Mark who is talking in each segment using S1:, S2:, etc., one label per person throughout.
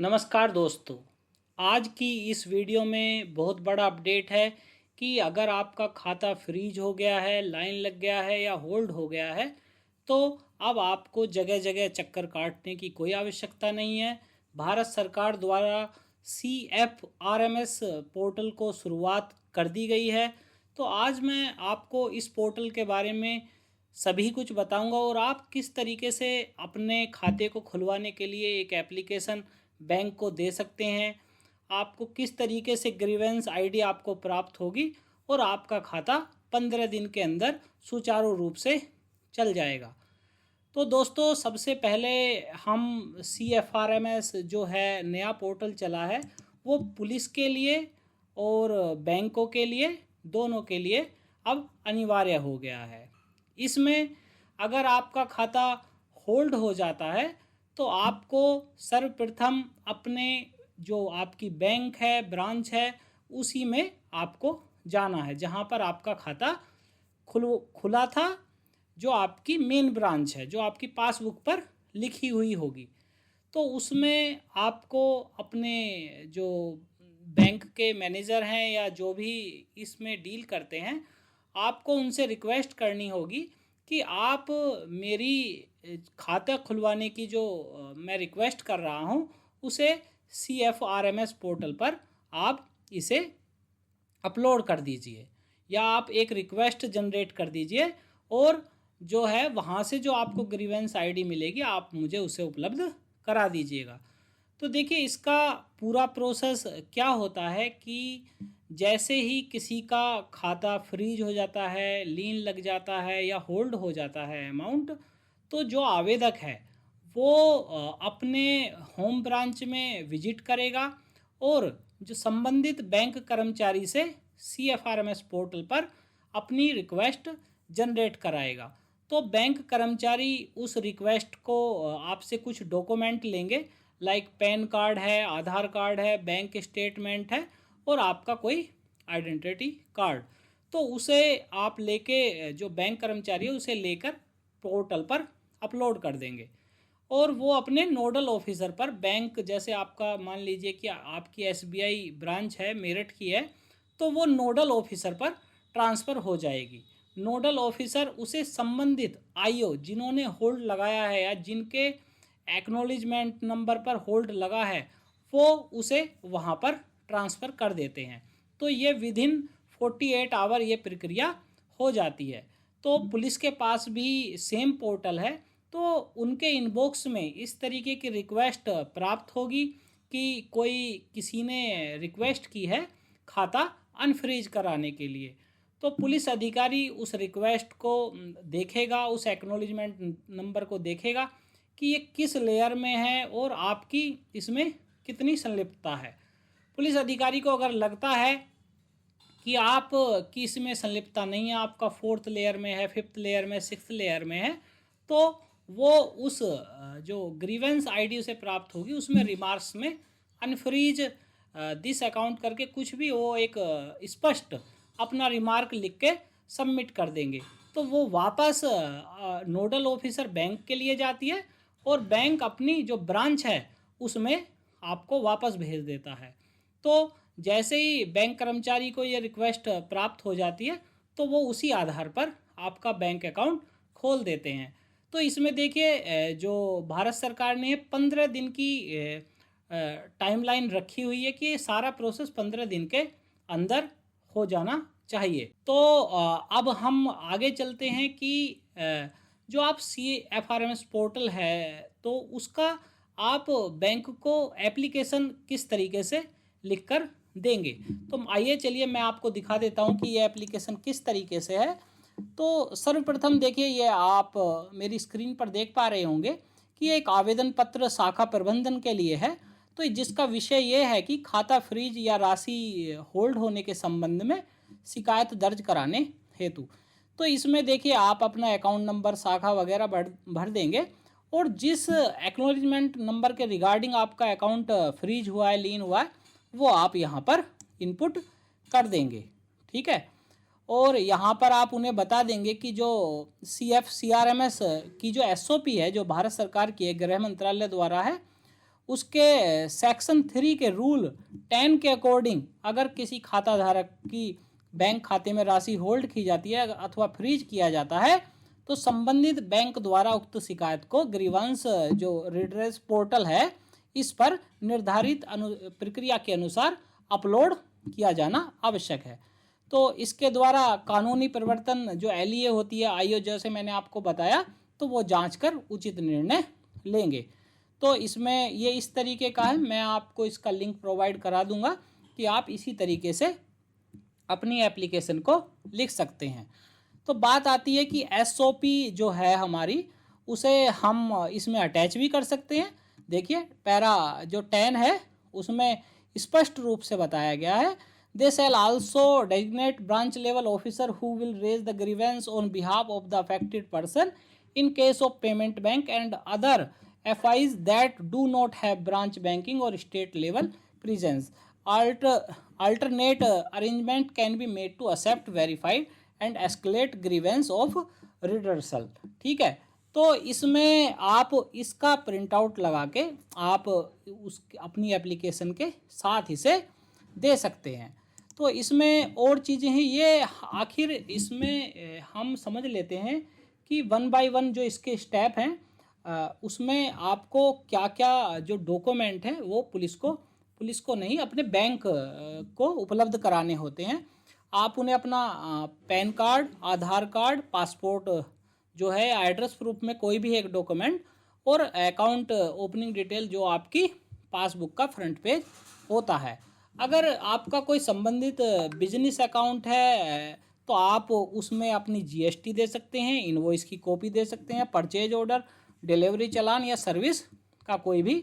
S1: नमस्कार दोस्तों। आज की इस वीडियो में बहुत बड़ा अपडेट है कि अगर आपका खाता फ्रीज हो गया है, लाइन लग गया है या होल्ड हो गया है तो अब आपको जगह जगह चक्कर काटने की कोई आवश्यकता नहीं है। भारत सरकार द्वारा CFRMS पोर्टल को शुरुआत कर दी गई है। तो आज मैं आपको इस पोर्टल के बारे में सभी कुछ बताऊंगा और आप किस तरीके से अपने खाते को खुलवाने के लिए एक एप्लीकेशन बैंक को दे सकते हैं, आपको किस तरीके से ग्रीवेंस आईडी आपको प्राप्त होगी और आपका खाता 15 दिन के अंदर सुचारू रूप से चल जाएगा। तो दोस्तों, सबसे पहले हम CFRMS जो है नया पोर्टल चला है वो पुलिस के लिए और बैंकों के लिए, दोनों के लिए अब अनिवार्य हो गया है। इसमें अगर आपका खाता होल्ड हो जाता है तो आपको सर्वप्रथम अपने जो आपकी बैंक है, ब्रांच है, उसी में आपको जाना है जहाँ पर आपका खाता खुला था, जो आपकी मेन ब्रांच है, जो आपकी पासबुक पर लिखी हुई होगी। तो उसमें आपको अपने जो बैंक के मैनेजर हैं या जो भी इसमें डील करते हैं, आपको उनसे रिक्वेस्ट करनी होगी कि आप मेरी खाता खुलवाने की जो मैं रिक्वेस्ट कर रहा हूँ उसे CFRMS पोर्टल पर आप इसे अपलोड कर दीजिए या आप एक रिक्वेस्ट जनरेट कर दीजिए और जो है वहाँ से जो आपको ग्रीवेंस आईडी मिलेगी आप मुझे उसे उपलब्ध करा दीजिएगा। तो देखिए, इसका पूरा प्रोसेस क्या होता है कि जैसे ही किसी का खाता फ्रीज हो जाता है, लीन लग जाता है या होल्ड हो जाता है अमाउंट, तो जो आवेदक है वो अपने होम ब्रांच में विजिट करेगा और जो संबंधित बैंक कर्मचारी से CFRMS पोर्टल पर अपनी रिक्वेस्ट जनरेट कराएगा। तो बैंक कर्मचारी उस रिक्वेस्ट को आपसे कुछ डॉक्यूमेंट लेंगे, लाइक पैन कार्ड है, आधार कार्ड है, बैंक स्टेटमेंट है और आपका कोई आइडेंटिटी कार्ड। तो उसे आप लेके, जो बैंक कर्मचारी है उसे लेकर पोर्टल पर अपलोड कर देंगे और वो अपने नोडल ऑफिसर पर, बैंक जैसे आपका मान लीजिए कि आपकी SBI ब्रांच है, मेरठ की है, तो वो नोडल ऑफिसर पर ट्रांसफ़र हो जाएगी। नोडल ऑफिसर उसे संबंधित IO जिन्होंने होल्ड लगाया है या जिनके एक्नॉलेजमेंट नंबर पर होल्ड लगा है, वो उसे वहाँ पर ट्रांसफ़र कर देते हैं। तो ये विदिन 48 आवर ये प्रक्रिया हो जाती है। तो पुलिस के पास भी सेम पोर्टल है, तो उनके इनबॉक्स में इस तरीके की रिक्वेस्ट प्राप्त होगी कि किसी ने रिक्वेस्ट की है खाता अनफ्रीज कराने के लिए। तो पुलिस अधिकारी उस रिक्वेस्ट को देखेगा, उस एक्नॉलेजमेंट नंबर को देखेगा कि ये किस लेयर में है और आपकी इसमें कितनी संलिप्तता है। पुलिस अधिकारी को अगर लगता है कि आप की इसमें संलिप्तता नहीं है, आपका 4th लेयर में है, 5th लेयर में, 6th लेयर में है, तो वो उस जो ग्रीवेंस आईडी उसे प्राप्त होगी उसमें रिमार्क्स में अनफ्रीज दिस अकाउंट करके कुछ भी वो एक स्पष्ट अपना रिमार्क लिख के सबमिट कर देंगे। तो वो वापस नोडल ऑफिसर बैंक के लिए जाती है और बैंक अपनी जो ब्रांच है उसमें आपको वापस भेज देता है। तो जैसे ही बैंक कर्मचारी को ये रिक्वेस्ट प्राप्त हो जाती है तो वो उसी आधार पर आपका बैंक अकाउंट खोल देते हैं। तो इसमें देखिए, जो भारत सरकार ने 15 दिन की टाइमलाइन रखी हुई है कि ये सारा प्रोसेस 15 दिन के अंदर हो जाना चाहिए। तो अब हम आगे चलते हैं कि जो आप CFRMS पोर्टल है तो उसका आप बैंक को एप्लीकेशन किस तरीके से लिखकर देंगे। तो आइए चलिए मैं आपको दिखा देता हूं कि ये एप्लीकेशन किस तरीके से है। तो सर्वप्रथम देखिए, ये आप मेरी स्क्रीन पर देख पा रहे होंगे कि ये एक आवेदन पत्र शाखा प्रबंधन के लिए है। तो जिसका विषय ये है कि खाता फ्रीज या राशि होल्ड होने के संबंध में शिकायत दर्ज कराने हेतु। तो इसमें देखिए, आप अपना अकाउंट नंबर, शाखा वगैरह भर देंगे और जिस एक्नॉलेजमेंट नंबर के रिगार्डिंग आपका अकाउंट फ्रीज हुआ है, लीन हुआ है, वो आप यहाँ पर इनपुट कर देंगे। ठीक है, और यहाँ पर आप उन्हें बता देंगे कि जो CFCRMS की जो SOP है, जो भारत सरकार की है, गृह मंत्रालय द्वारा है, उसके सेक्शन 3 के रूल 10 के अकॉर्डिंग अगर किसी खाता धारक की बैंक खाते में राशि होल्ड की जाती है अथवा फ्रीज किया जाता है तो संबंधित बैंक द्वारा उक्त शिकायत को ग्रीवांस जो रिड्रेस पोर्टल है इस पर निर्धारित प्रक्रिया के अनुसार अपलोड किया जाना आवश्यक है। तो इसके द्वारा कानूनी परिवर्तन जो एलईए होती है, आईओ जैसे मैंने आपको बताया, तो वो जांच कर उचित निर्णय लेंगे। तो इसमें ये इस तरीके का है, मैं आपको इसका लिंक प्रोवाइड करा दूंगा कि आप इसी तरीके से अपनी एप्लीकेशन को लिख सकते हैं। तो बात आती है कि एसओपी जो है हमारी, उसे हम इसमें अटैच भी कर सकते हैं। देखिए पैरा जो 10 है उसमें स्पष्ट रूप से बताया गया है, they shall also designate branch level officer who will raise the grievance on behalf of the affected person in case of payment bank and other FIs that do not have branch banking or state level presence. Alternate arrangement can be made to accept, verify and escalate grievance of redressal. ठीक है, तो इसमें आप इसका print out लगा के आप उस अपनी एप्लीकेशन के साथ इसे दे सकते हैं। तो इसमें और चीज़ें हैं, ये आखिर इसमें हम समझ लेते हैं कि 1 बाय 1 जो इसके स्टेप हैं उसमें आपको क्या क्या जो डॉक्यूमेंट है वो पुलिस को नहीं, अपने बैंक को उपलब्ध कराने होते हैं। आप उन्हें अपना पैन कार्ड, आधार कार्ड, पासपोर्ट जो है, एड्रेस प्रूफ में कोई भी एक डॉक्यूमेंट और अकाउंट ओपनिंग डिटेल जो आपकी पासबुक का फ्रंट पेज होता है। अगर आपका कोई संबंधित बिजनेस अकाउंट है तो आप उसमें अपनी जीएसटी दे सकते हैं, इनवॉइस की कॉपी दे सकते हैं, परचेज ऑर्डर, डिलीवरी चालान या सर्विस का कोई भी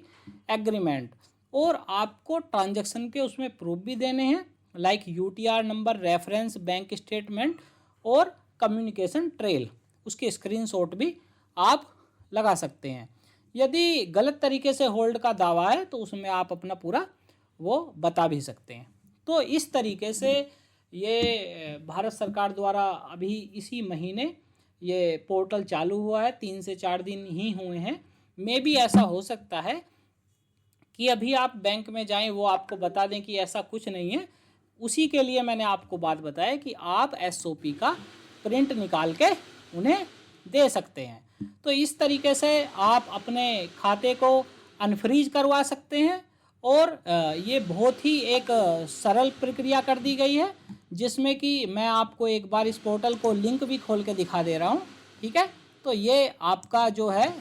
S1: एग्रीमेंट, और आपको ट्रांजैक्शन के उसमें प्रूफ भी देने हैं like UTR number, reference bank statement और कम्युनिकेशन ट्रेल, उसके स्क्रीनशॉट भी आप लगा सकते हैं। यदि गलत तरीके से होल्ड का दावा है तो उसमें आप अपना पूरा वो बता भी सकते हैं। तो इस तरीके से ये भारत सरकार द्वारा अभी इसी महीने ये पोर्टल चालू हुआ है, 3 से 4 दिन ही हुए हैं। मे भी ऐसा हो सकता है कि अभी आप बैंक में जाएं वो आपको बता दें कि ऐसा कुछ नहीं है। उसी के लिए मैंने आपको बात बताया कि आप एसओपी का प्रिंट निकाल के उन्हें दे सकते हैं। तो इस तरीके से आप अपने खाते को अनफ्रीज करवा सकते हैं और ये बहुत ही एक सरल प्रक्रिया कर दी गई है, जिसमें कि मैं आपको एक बार इस पोर्टल को लिंक भी खोल के दिखा दे रहा हूँ। ठीक है, तो ये आपका जो है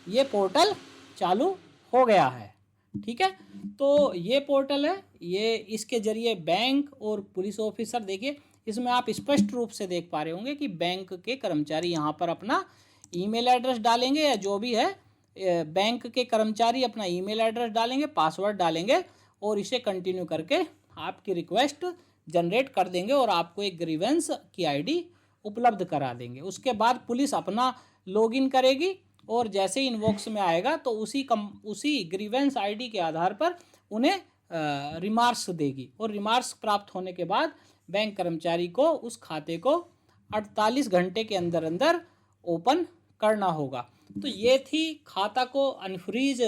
S1: ये पोर्टल चालू हो गया है। ठीक है, तो ये पोर्टल है, ये इसके जरिए बैंक और पुलिस ऑफिसर, देखिए इसमें आप स्पष्ट रूप से देख पा रहे होंगे कि बैंक के कर्मचारी यहाँ पर अपना ईमेल एड्रेस डालेंगे या जो भी है, बैंक के कर्मचारी अपना ईमेल एड्रेस डालेंगे, पासवर्ड डालेंगे और इसे कंटिन्यू करके आपकी रिक्वेस्ट जनरेट कर देंगे और आपको एक ग्रीवेंस की आईडी उपलब्ध करा देंगे। उसके बाद पुलिस अपना लॉगिन करेगी और जैसे ही इनबॉक्स में आएगा तो उसी ग्रीवेंस आईडी के आधार पर उन्हें रिमार्क्स देगी और रिमार्क्स प्राप्त होने के बाद बैंक कर्मचारी को उस खाते को 48 घंटे के अंदर अंदर ओपन करना होगा। तो ये थी खाता को अनफ्रीज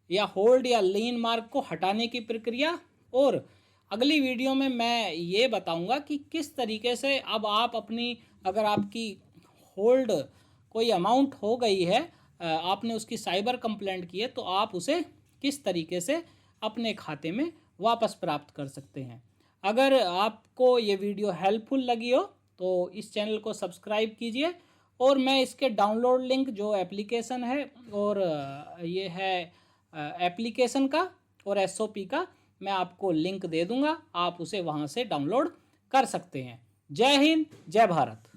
S1: या होल्ड या लीन मार्क को हटाने की प्रक्रिया, और अगली वीडियो में मैं ये बताऊंगा कि किस तरीके से अब आप अपनी, अगर आपकी होल्ड कोई अमाउंट हो गई है, आपने उसकी साइबर कंप्लेंट की है, तो आप उसे किस तरीके से अपने खाते में वापस प्राप्त कर सकते हैं। अगर आपको ये वीडियो हेल्पफुल लगी हो तो इस चैनल को सब्सक्राइब कीजिए और मैं इसके डाउनलोड लिंक जो एप्लीकेशन है और ये है एप्लीकेशन का और एसओपी का, मैं आपको लिंक दे दूंगा, आप उसे वहां से डाउनलोड कर सकते हैं। जय हिंद, जय भारत।